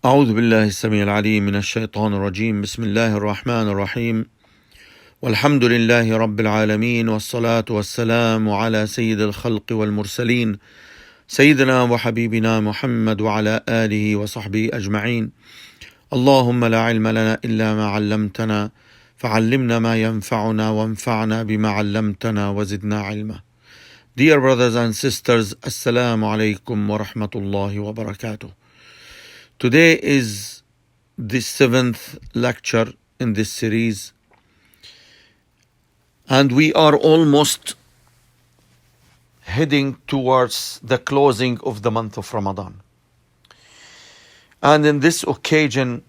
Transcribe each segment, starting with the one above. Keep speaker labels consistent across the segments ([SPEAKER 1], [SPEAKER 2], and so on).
[SPEAKER 1] أعوذ بالله السميع العليم من الشيطان الرجيم. بسم الله الرحمن الرحيم. والحمد لله رب العالمين، والصلاة والسلام على سيد الخلق والمرسلين سيدنا وحبيبنا محمد وعلى آله وصحبه أجمعين. اللهم لا علم لنا إلا ما علمتنا فعلمنا ما ينفعنا وانفعنا بما علمتنا وزدنا علما. Dear brothers and sisters, Assalamu alaikum wa rahmatullahi wa barakatuh. Today is the 7th lecture in this series, and we are almost heading towards the closing of the month of Ramadan. And in this occasion,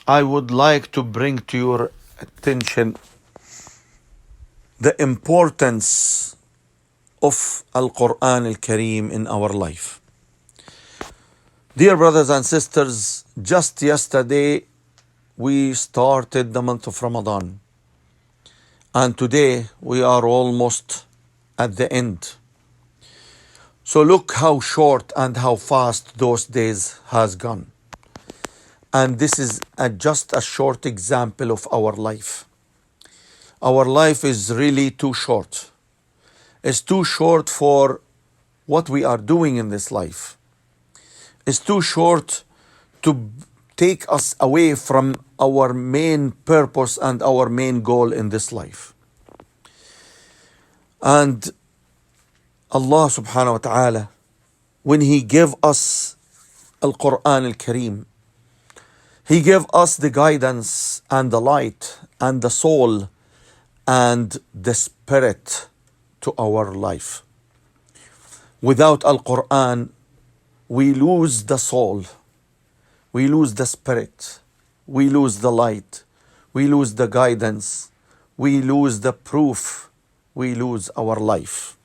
[SPEAKER 1] I would like to bring to your attention the importance of Al-Quran Al-Kareem in our life. Dear brothers and sisters, just yesterday we started the month of Ramadan, and today we are almost at the end. So look how short and how fast those days has gone. And this is just a short example of our life. Our life is really too short. It's too short for what we are doing in this life. It's too short to take us away from our main purpose and our main goal in this life. And Allah subhanahu wa ta'ala, when He gave us Al-Quran Al-Kareem, He gave us the guidance and the light and the soul and the spirit to our life. Without Al-Quran, we lose the soul, we lose the spirit, we lose the light, we lose the guidance, we lose the proof, we lose our life.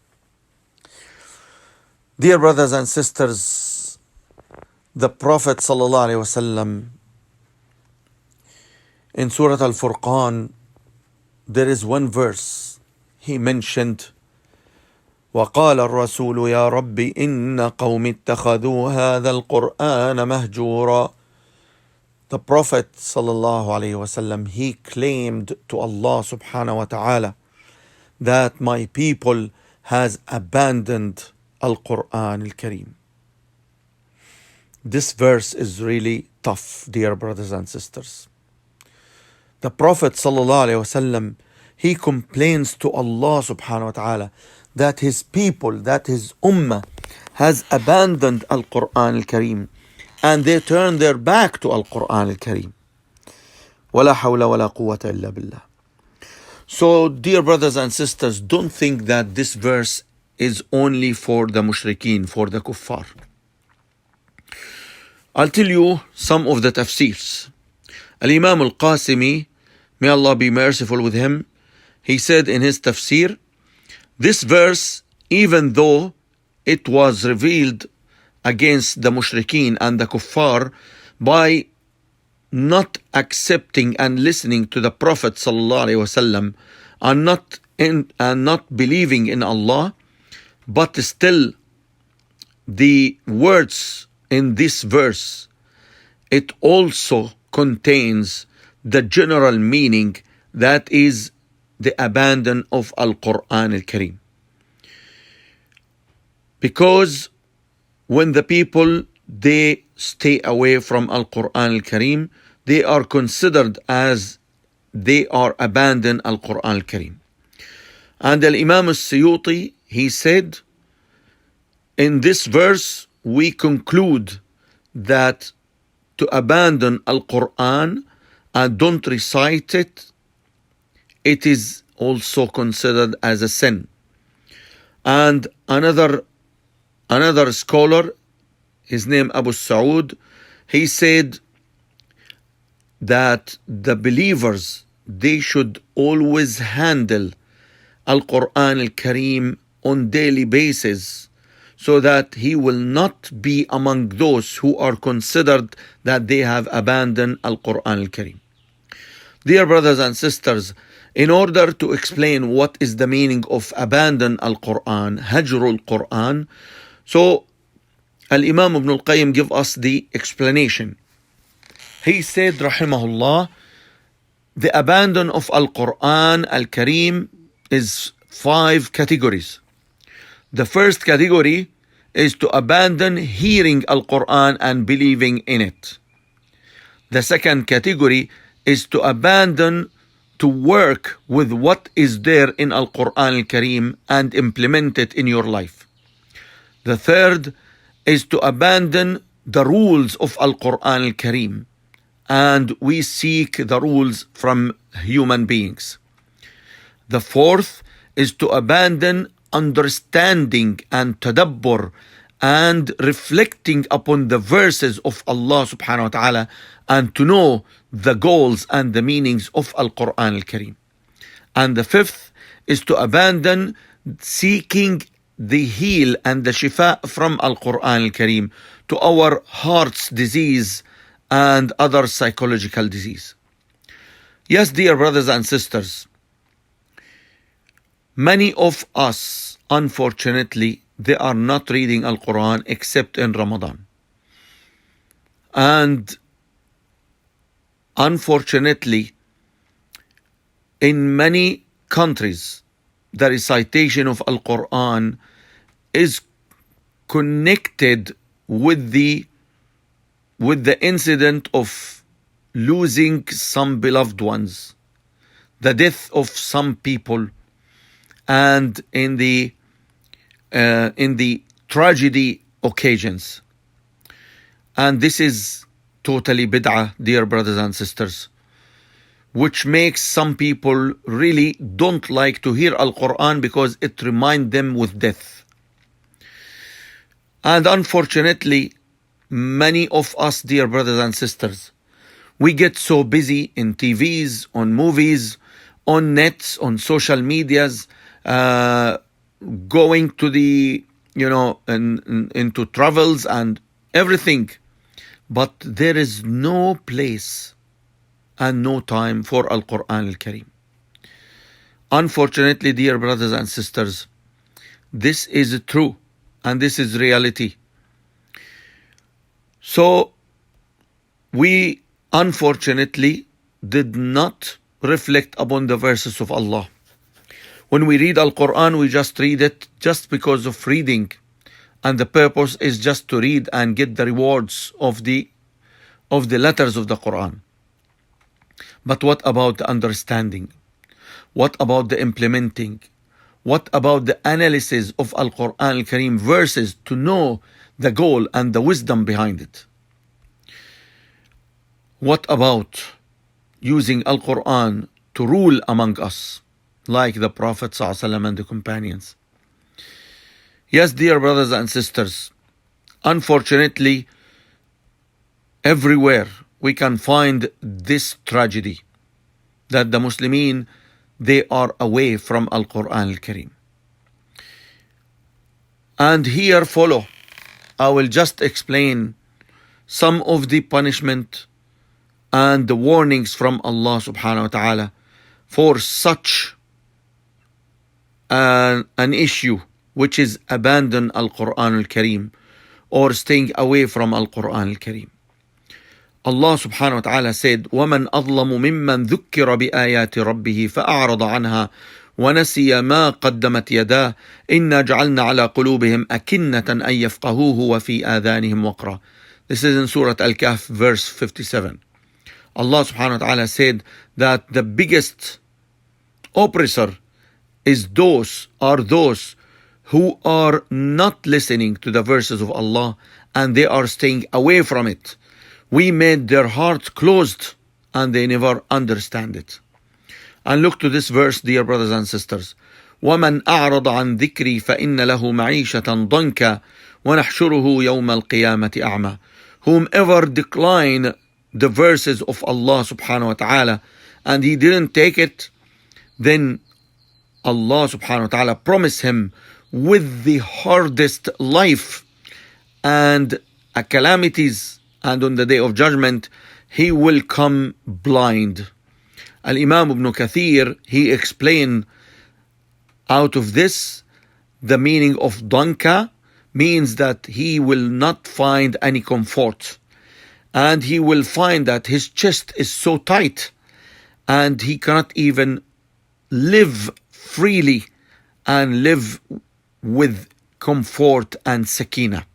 [SPEAKER 1] Dear brothers and sisters, the Prophet ﷺ in Surah Al-Furqan, there is one verse he mentioned, وقال الرسول يا رب إن قوم اتخذوا هذا القرآن مهجورا. The Prophet ﷺ, he claimed to Allah subhanahu wa ta'ala that my people has abandoned Al-Quran Al-Kareem. This verse is really tough, dear brothers and sisters. The Prophet ﷺ, he complains to Allah subhanahu wa ta'ala that his people, that his ummah has abandoned Al-Quran Al-Kareem, and they turn their back to Al-Quran Al-Kareem. وَلَا حَوْلَ وَلَا قُوَّةَ إِلَّا بِاللَّهِ. So, dear brothers and sisters, don't think that this verse is only for the mushrikeen, for the kuffar. I'll tell you some of the tafsirs. Al-Imam Al-Qasimi, may Allah be merciful with him, he said in his tafsir, this verse, even though it was revealed against the mushrikeen and the kuffar by not accepting and listening to the Prophet ﷺ and not believing in Allah, but still the words in this verse, it also contains the general meaning, that is the abandon of Al-Quran Al-Kareem. Because when the people, they stay away from Al-Quran Al-Kareem, they are considered as they are abandoned Al-Quran Al-Kareem. And Al-Imam Al-Suyuti, he said, in this verse we conclude that to abandon Al-Quran and don't recite it, it is also considered as a sin. And another scholar, his name Abu Saud, he said that the believers, they should always handle Al-Quran Al-Kareem on daily basis, so that he will not be among those who are considered that they have abandoned Al-Quran Al-Kareem. Dear brothers and sisters, in order to explain what is the meaning of abandon Al-Quran, Hajrul Quran, so Al-Imam Ibn Al-Qayyim give us the explanation. He said, rahimahullah, the abandon of Al-Quran Al-Kareem is 5 categories. The first category is to abandon hearing Al-Quran and believing in it. The second category is to abandon to work with what is there in Al-Quran Al-Kareem and implement it in your life. The third is to abandon the rules of Al-Quran Al-Kareem, and we seek the rules from human beings. The fourth is to abandon understanding and tadabbur and reflecting upon the verses of Allah subhanahu wa ta'ala and to know the goals and the meanings of Al-Quran Al-Kareem. And the fifth is to abandon seeking the heal and the shifa from Al-Quran Al-Kareem to our heart's disease and other psychological disease. Yes, dear brothers and sisters, many of us, unfortunately, they are not reading Al-Quran except in Ramadan. And unfortunately, in many countries, the recitation of Al-Quran is connected with the incident of losing some beloved ones, the death of some people, and in the tragedy occasions. And this is totally bid'ah, dear brothers and sisters, which makes some people really don't like to hear Al-Quran because it reminds them with death. And unfortunately, many of us, dear brothers and sisters, we get so busy in TVs, on movies, on nets, on social medias, going to the, into travels and everything. But there is no place and no time for Al-Quran Al-Kareem. Unfortunately, dear brothers and sisters, this is true and this is reality. So we unfortunately did not reflect upon the verses of Allah. When we read Al-Quran, we just read it just because of reading, and the purpose is just to read and get the rewards of the letters of the Quran. But what about the understanding? What about the implementing? What about the analysis of Al-Quran Al-Kareem verses to know the goal and the wisdom behind it? What about using Al-Quran to rule among us, like the Prophet ﷺ and the companions? Yes, dear brothers and sisters, unfortunately, everywhere we can find this tragedy, that the Muslimin, they are away from Al-Quran Al-Kareem. And here follow, I will just explain some of the punishment and the warnings from Allah subhanahu wa ta'ala for such an issue, which is abandon Al-Quran Al-Kareem or staying away from Al-Quran Al-Kareem. Allah subhanahu wa ta'ala said, وَمَنْ أَظْلَمُ مِمَّنْ ذُكِّرَ بِآيَاتِ رَبِّهِ فَأَعْرَضَ عَنْهَا وَنَسِيَ مَا قَدَّمَتْ يَدَاهُ إِنَّا جَعَلْنَا عَلَى قُلُوبِهِمْ أَكِنَّةً أَن يَفْقَهُوهُ وَفِي آذَانِهِمْ وَقْرًا. This is in Surah Al-Kahf, verse 57. Allah subhanahu wa ta'ala said that the biggest oppressor are those who are not listening to the verses of Allah and they are staying away from it. We made their hearts closed and they never understand it. And look to this verse, dear brothers and sisters. وَمَنْ أَعْرَضَ عَنْ ذِكْرِي فَإِنَّ لَهُ مَعِيشَةً ضَنْكًا وَنَحْشُرُهُ يَوْمَ الْقِيَامَةِ أَعْمَى. Whomever decline the verses of Allah subhanahu wa ta'ala and he didn't take it, then Allah subhanahu wa ta'ala promised him with the hardest life and calamities, and on the day of judgment he will come blind. Al-Imam Ibn Kathir, he explained out of this the meaning of danka means that he will not find any comfort and he will find that his chest is so tight and he cannot even live freely and live with comfort and sakina.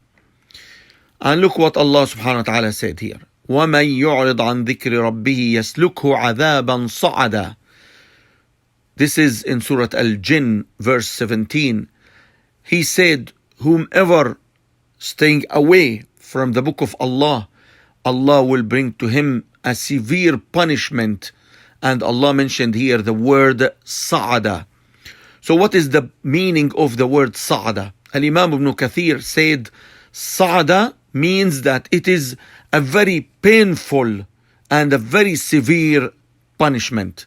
[SPEAKER 1] And look what Allah subhanahu wa ta'ala said here. وَمَنْ يُعْرِضْ عَنْ ذِكْرِ رَبِّهِ يَسْلُكْهُ عَذَابًا صَعَدًا. This is in Surah Al-Jinn, verse 17. He said, whomever staying away from the book of Allah, Allah will bring to him a severe punishment. And Allah mentioned here the word sa'ada. So what is the meaning of the word sa'ada? Al-Imam Ibn Kathir said, sa'ada means that it is a very painful and a very severe punishment.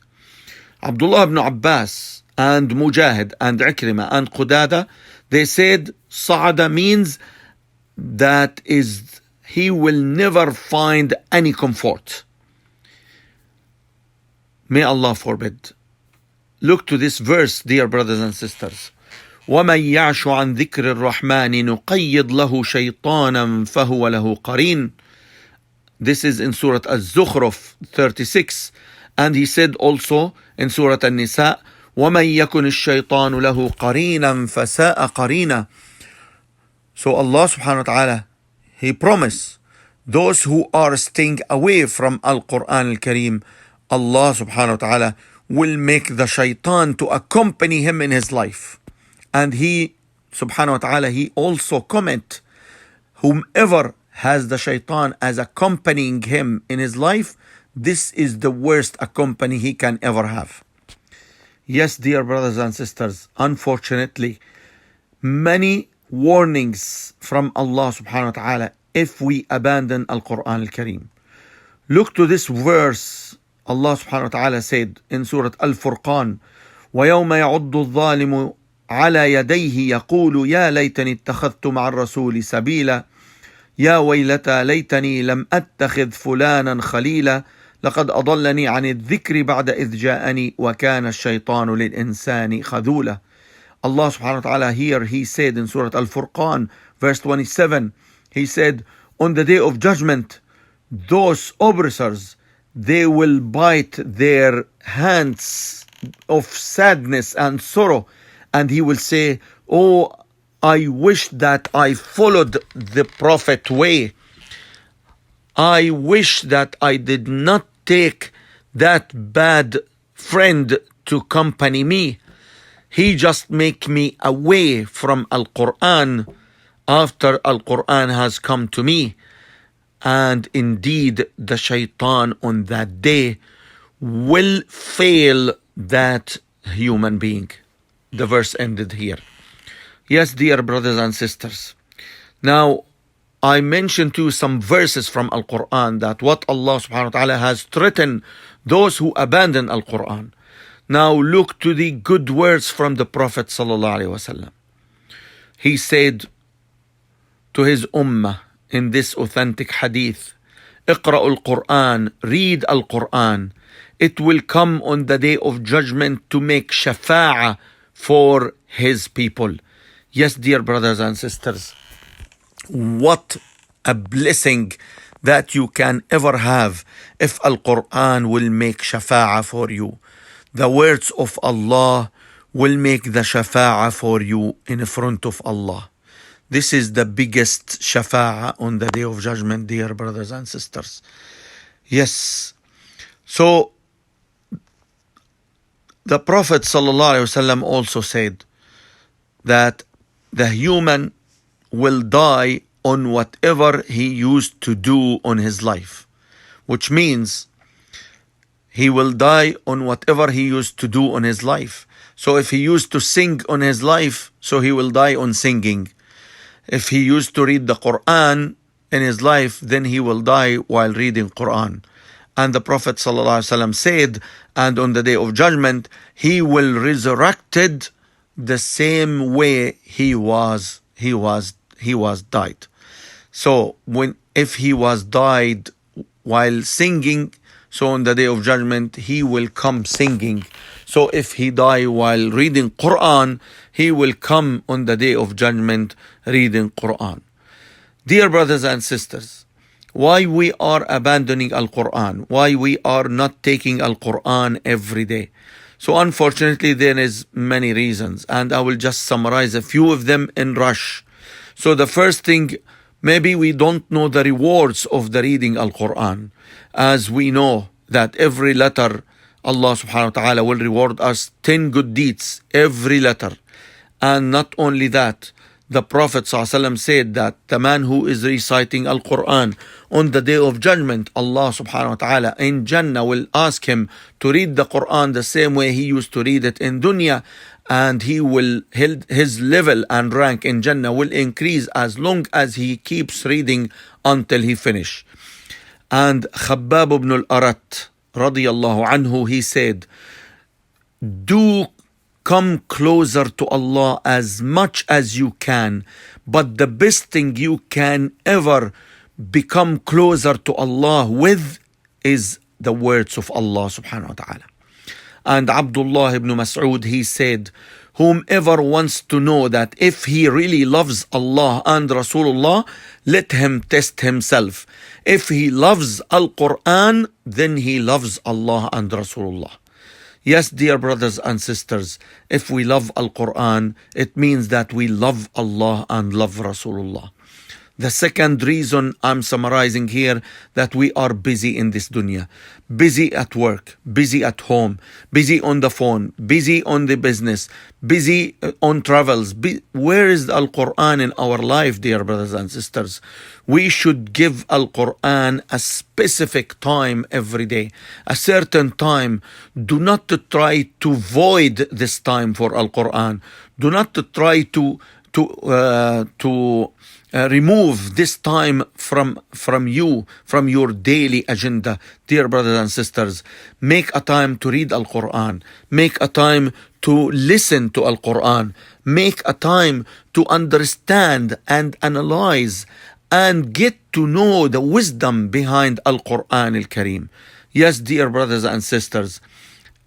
[SPEAKER 1] Abdullah ibn Abbas and Mujahid and Ikrimah and Qudada, they said sa'ada means that is he will never find any comfort. May Allah forbid. Look to this verse, dear brothers and sisters. وَمَنْ يَعْشُ عَنْ ذِكْرِ الرَّحْمَنِ نُقَيِّضْ لَهُ شَيْطَانًا فَهُوَ لَهُ قَرِينٌ. This is in Surah Az-Zukhruf 36. And he said also in Surah An-Nisa, وَمَنْ يَكُنِ الشَّيْطَانُ لَهُ قَرِينًا فَسَاءَ قَرِينًا. So Allah subhanahu wa ta'ala, He promised those who are staying away from Al-Quran Al-Kareem, Allah subhanahu wa ta'ala will make the shaitan to accompany him in his life. And He subhanahu wa ta'ala, He also comment, whomever has the shaitan as accompanying him in his life, this is the worst accompany he can ever have. Yes, dear brothers and sisters, unfortunately, many warnings from Allah subhanahu wa ta'ala if we abandon Al-Quran Al-Kareem. Look to this verse. Allah subhanahu wa ta'ala said in Surah Al-Furqan, وَيَوْمَ يَعُضُّ الظَّالِمُ على يديه يقول يا ليتني اتخذت مع الرسول سبيلا يا ويلتى ليتني لم أتخذ فلانا خليلا لقد أضلني عن الذكر بعد إذ جاءني وكان الشيطان للإنسان خذولا. Allah subhanahu wa ta'ala here, He said in Surah Al-Furqan, verse 27, He said, on the day of judgment, those oppressors, they will bite their hands of sadness and sorrow, and he will say, oh, I wish that I followed the Prophet way. I wish that I did not take that bad friend to accompany me. He just make me away from Al-Quran after Al-Quran has come to me. And indeed, the shaitan on that day will fail that human being. The verse ended here. Yes, dear brothers and sisters. Now, I mentioned to you some verses from Al-Quran that what Allah subhanahu wa ta'ala has threatened those who abandon Al-Quran. Now look to the good words from the Prophet sallallahu alaihi wasallam. He said to his ummah in this authentic hadith, اقرأوا القرآن, read Al-Quran. It will come on the day of judgment to make shafa'ah for his people. Yes, dear brothers and sisters, what a blessing that you can ever have if Al-Quran will make shafa'ah for you. The words of Allah will make the shafa'ah for you in front of Allah. This is the biggest shafa'ah on the day of judgment, dear brothers and sisters. Yes. So, the Prophet ﷺ also said that the human will die on whatever he used to do on his life, which means he will die on whatever he used to do on his life. So if he used to sing on his life, so he will die on singing. If he used to read the Quran in his life, then he will die while reading Quran. And the Prophet ﷺ said, and on the day of judgment, he will resurrected the same way he was died. So if he was died while singing, so on the day of judgment, he will come singing. So if he died while reading Quran, he will come on the day of judgment reading Quran. Dear brothers and sisters, why we are abandoning Al-Quran, why we are not taking Al-Quran every day. So unfortunately, there is many reasons, and I will just summarize a few of them in rush. So the first thing, maybe we don't know the rewards of the reading Al-Quran. As we know that every letter, Allah subhanahu wa ta'ala will reward us 10 good deeds, every letter. And not only that, the Prophet ﷺ said that the man who is reciting Al-Quran on the day of judgment, Allah subhanahu wa ta'ala in Jannah will ask him to read the Quran the same way he used to read it in dunya, and his level and rank in Jannah will increase as long as he keeps reading until he finish. And Khabbab ibn al-Arat radiyallahu anhu, he said, do come closer to Allah as much as you can, but the best thing you can ever become closer to Allah with is the words of Allah subhanahu wa ta'ala. And Abdullah ibn Mas'ud, he said, whomever wants to know that if he really loves Allah and Rasulullah, let him test himself. If he loves Al-Quran, then he loves Allah and Rasulullah. Yes, dear brothers and sisters, if we love Al-Quran, it means that we love Allah and love Rasulullah. The second reason I'm summarizing here, that we are busy in this dunya. Busy at work, busy at home, busy on the phone, busy on the business, busy on travels. Where is Al-Quran in our life, dear brothers and sisters? We should give Al-Quran a specific time every day, a certain time. Do not try to void this time for Al-Quran. Do not try to remove this time from your daily agenda. Dear brothers and sisters, make a time to read Al-Quran. Make a time to listen to Al-Quran. Make a time to understand and analyze and get to know the wisdom behind Al-Quran Al-Kareem. Yes, dear brothers and sisters,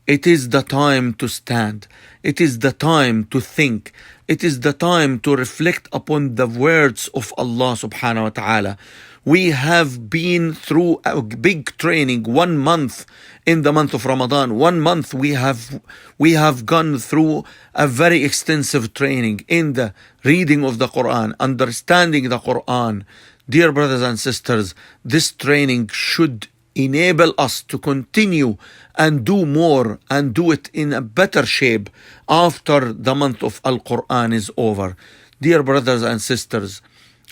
[SPEAKER 1] it is the time to stand. It is the time to think. It is the time to reflect upon the words of Allah subhanahu wa ta'ala. We have been through a big training, 1 month in the month of Ramadan. 1 month we have gone through a very extensive training in the reading of the Quran, understanding the Quran. Dear brothers and sisters, this training should enable us to continue and do more and do it in a better shape after the month of Al-Quran is over. Dear brothers and sisters,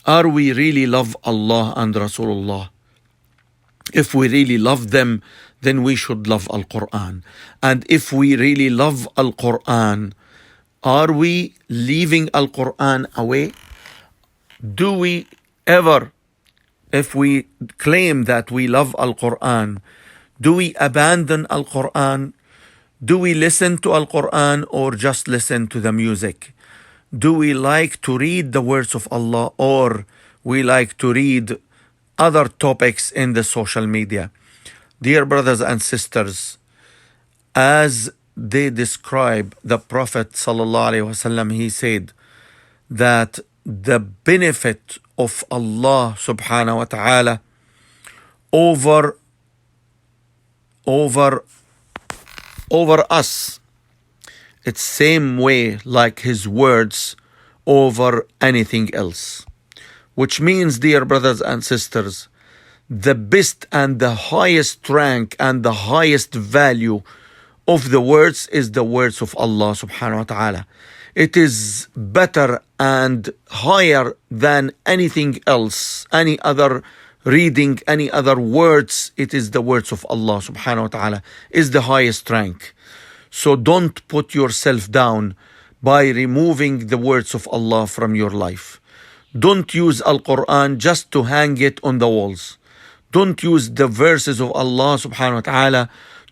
[SPEAKER 1] are we really love Allah and Rasulullah? If we really love them, then we should love Al-Quran. And if we really love Al-Quran, are we leaving Al-Quran away? Do we ever, if we claim that we love Al-Quran, do we abandon Al-Quran? Do we listen to Al-Quran or just listen to the music? Do we like to read the words of Allah, or we like to read other topics in the social media? Dear brothers and sisters, as they describe the Prophet ﷺ, he said that the benefit of Allah subhanahu wa ta'ala over us, it's same way like his words over anything else. Which means, dear brothers and sisters, the best and the highest rank and the highest value of the words is the words of Allah subhanahu wa ta'ala. It is better and higher than anything else, any other reading, any other words. It is the words of Allah subhanahu wa ta'ala is the highest rank. So don't put yourself down by removing the words of Allah from your life. Don't use Al-Quran just to hang it on the walls. Don't use the verses of Allah subhanahu wa ta'ala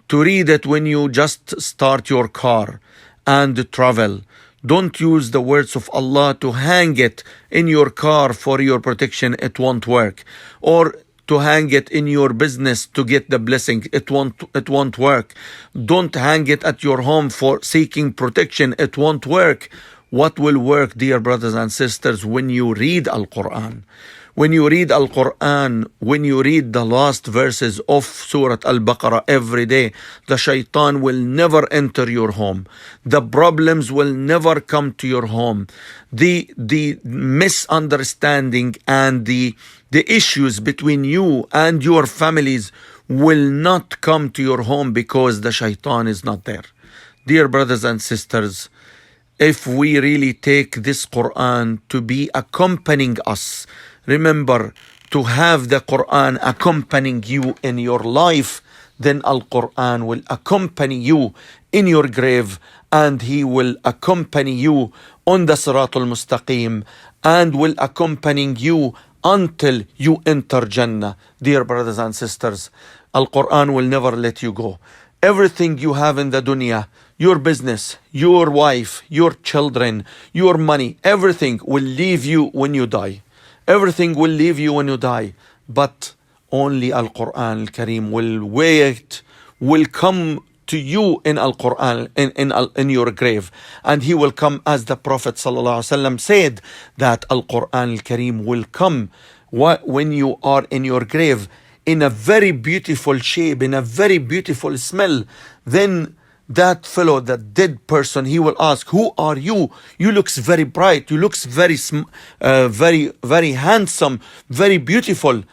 [SPEAKER 1] to read it when you just start your car and travel. Don't use the words of Allah to hang it in your car for your protection. It won't work. Or to hang it in your business to get the blessing. It won't work. Don't hang it at your home for seeking protection. It won't work. What will work, dear brothers and sisters, when you read Al-Quran? When you read Al-Quran, when you read the last verses of Surah Al-Baqarah every day, the shaitan will never enter your home. The problems will never come to your home. The misunderstanding and the issues between you and your families will not come to your home because the shaitan is not there. Dear brothers and sisters, if we really take this Quran to be accompanying us, remember to have the Quran accompanying you in your life, then Al-Quran will accompany you in your grave, and he will accompany you on the Siratul Mustaqim, and will accompany you until you enter Jannah. Dear brothers and sisters, Al-Quran will never let you go. Everything you have in the dunya, your business, your wife, your children, your money, everything will leave you when you die. Everything will leave you when you die. But only Al-Quran Al-Kareem will wait, will come to you in Al-Quran, in your grave. And he will come, as the Prophet ﷺ said, that Al-Quran Al-Kareem will come when you are in your grave in a very beautiful shape, in a very beautiful smell. Then that fellow, that dead person, he will ask, who are you? You looks very bright, you looks very very handsome, very beautiful.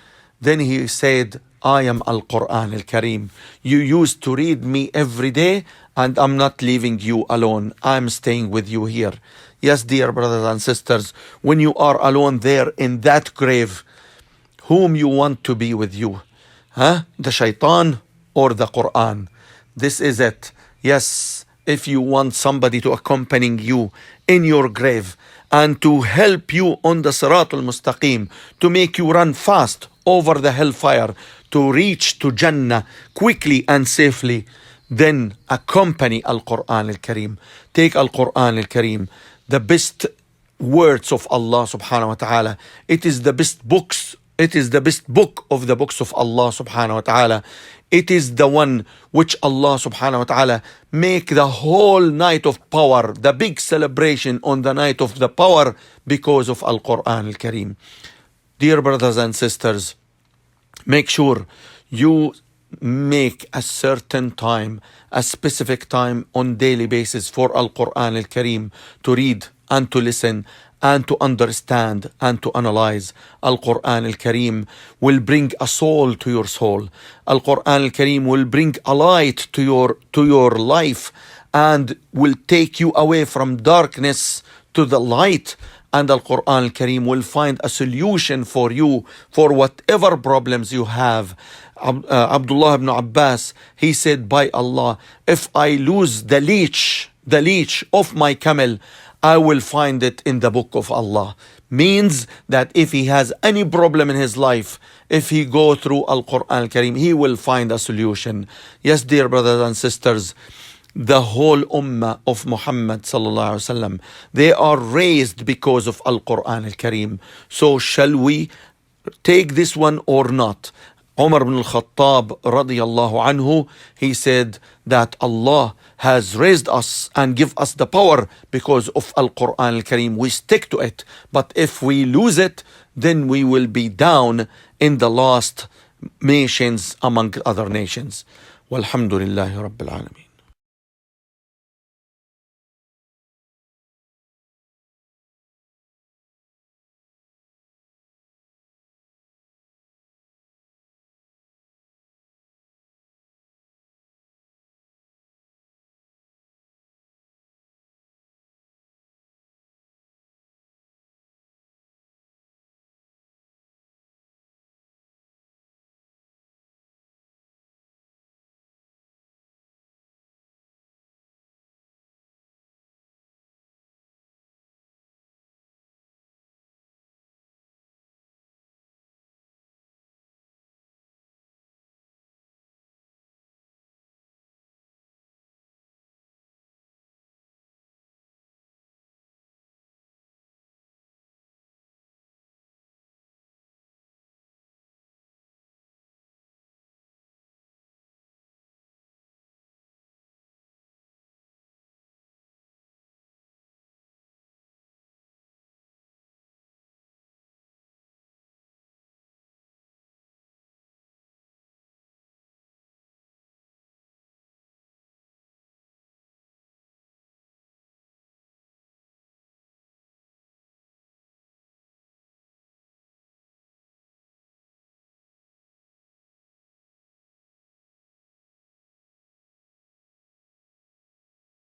[SPEAKER 1] Then he said, I am Al-Quran Al-Kareem. You used to read me every day, and I'm not leaving you alone. I'm staying with you here. Yes, dear brothers and sisters, when you are alone there in that grave, whom you want to be with you? The shaitan or the Quran? This is it. Yes, if you want somebody to accompany you in your grave and to help you on the Siratul Mustaqim, to make you run fast over the hellfire, to reach to Jannah quickly and safely, then accompany Al-Quran Al-Kareem. Take Al-Quran Al-Kareem, the best words of Allah subhanahu wa ta'ala. It is the best books. It is the best book of the books of Allah subhanahu wa ta'ala. It is the one which Allah subhanahu wa ta'ala make the whole night of power, the big celebration on the night of the power, because of Al-Quran Al-Kareem. Dear brothers and sisters, make sure you make a certain time, a specific time on daily basis for Al-Quran Al-Kareem to read and to listen and to understand and to analyze. Al-Quran Al-Kareem will bring a soul to your soul. Al-Quran Al-Kareem will bring a light to your life and will take you away from darkness to the light. And Al-Quran Al-Kareem will find a solution for you for whatever problems you have. Abdullah ibn Abbas, he said, by Allah, if I lose the leech of my camel, I will find it in the book of Allah. Means that if he has any problem in his life, if he go through Al-Quran Al-Kareem, he will find a solution. Yes, dear brothers and sisters, the whole ummah of Muhammad sallallahu alaihi wasallam, they are raised because of Al-Quran Al-Kareem. So shall we take this one or not? Umar ibn al-Khattab radiyallahu anhu, he said that Allah has raised us and give us the power because of Al-Quran Al-Kareem. We stick to it. But if we lose it, then we will be down in the last nations among other nations. Walhamdulillahi Rabbil Alameen.